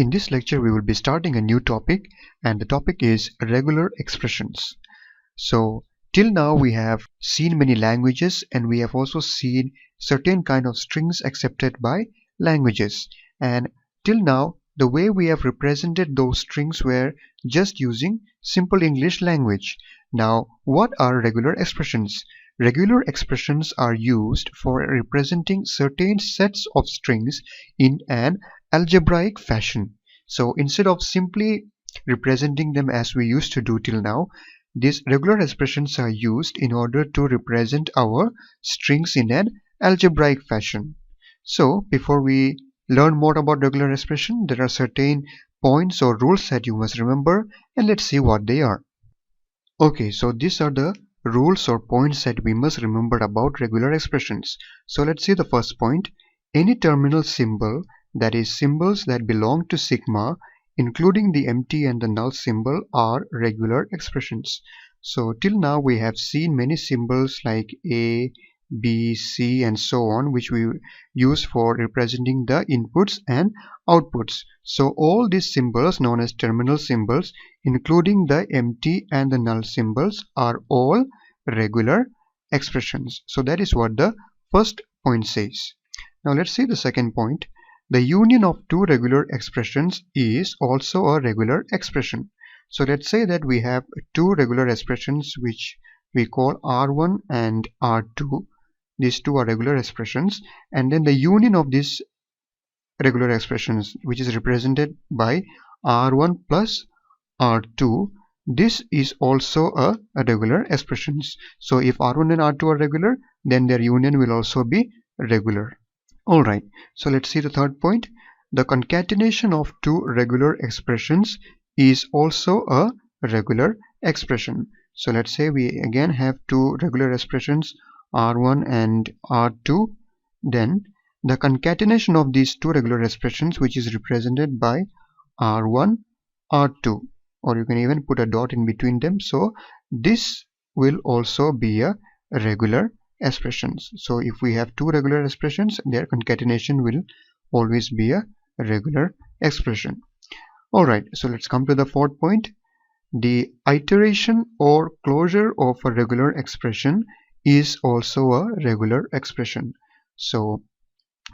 In this lecture, we will be starting a new topic, and the topic is regular expressions. So, till now we have seen many languages, and we have also seen certain kind of strings accepted by languages. And till now, the way we have represented those strings were just using simple English language. Now, what are regular expressions? Regular expressions are used for representing certain sets of strings in an algebraic fashion. So instead of simply representing them as we used to do till now, these regular expressions are used in order to represent our strings in an algebraic fashion. So before we learn more about regular expression, there are certain points or rules that you must remember, and let's see what they are. Okay, so these are the rules or points that we must remember about regular expressions. So let's see the first point. Any terminal symbol, that is symbols that belong to sigma, including the empty and the null symbol, are regular expressions. So till now we have seen many symbols like A, B, C and so on, which we use for representing the inputs and outputs. So all these symbols known as terminal symbols, including the empty and the null symbols, are all regular expressions. So that is what the first point says. Now let's see the second point. The union of two regular expressions is also a regular expression. So let's say that we have two regular expressions which we call R1 and R2. These two are regular expressions, and then the union of these regular expressions, which is represented by R1 plus R2, this is also a regular expressions. So if R1 and R2 are regular, then their union will also be regular. Alright, so let's see the third point. The concatenation of two regular expressions is also a regular expression. So let's say we again have two regular expressions, R1 and R2. Then the concatenation of these two regular expressions, which is represented by R1, R2, or you can even put a dot in between them. So this will also be a regular expressions. So if we have two regular expressions, their concatenation will always be a regular expression. Alright, so let's come to the fourth point. The iteration or closure of a regular expression is also a regular expression. So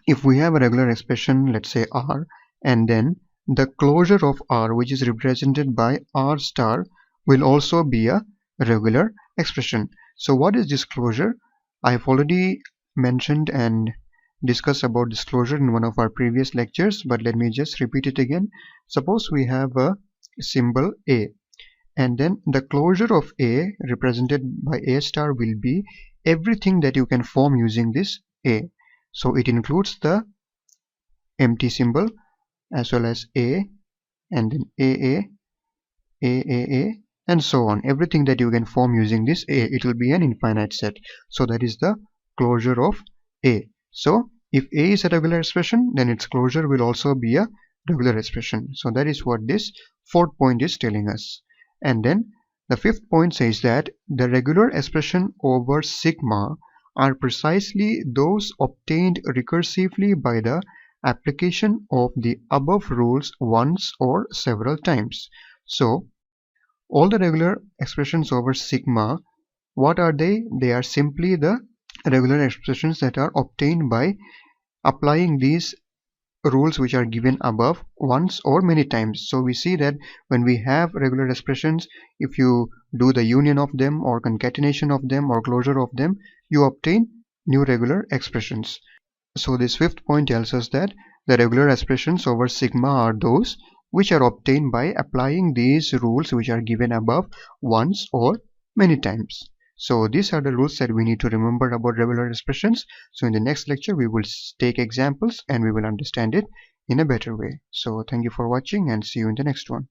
if we have a regular expression, let's say R, and then the closure of R, which is represented by R star, will also be a regular expression. So what is this closure? I've already mentioned and discussed about this closure in one of our previous lectures, but let me just repeat it again. Suppose we have a symbol A, and then the closure of A represented by A star will be everything that you can form using this A. So it includes the empty symbol as well as A, and then AA, AAA, and so on. Everything that you can form using this A, it will be an infinite set. So that is the closure of A. So if A is a regular expression, then its closure will also be a regular expression. So that is what this fourth point is telling us. And then the fifth point says that the regular expression over sigma are precisely those obtained recursively by the application of the above rules once or several times. So all the regular expressions over sigma, what are they? They are simply the regular expressions that are obtained by applying these rules which are given above once or many times. So we see that when we have regular expressions, if you do the union of them or concatenation of them or closure of them, you obtain new regular expressions. So this fifth point tells us that the regular expressions over sigma are those which are obtained by applying these rules which are given above once or many times. So these are the rules that we need to remember about regular expressions. So in the next lecture we will take examples and we will understand it in a better way. So thank you for watching and see you in the next one.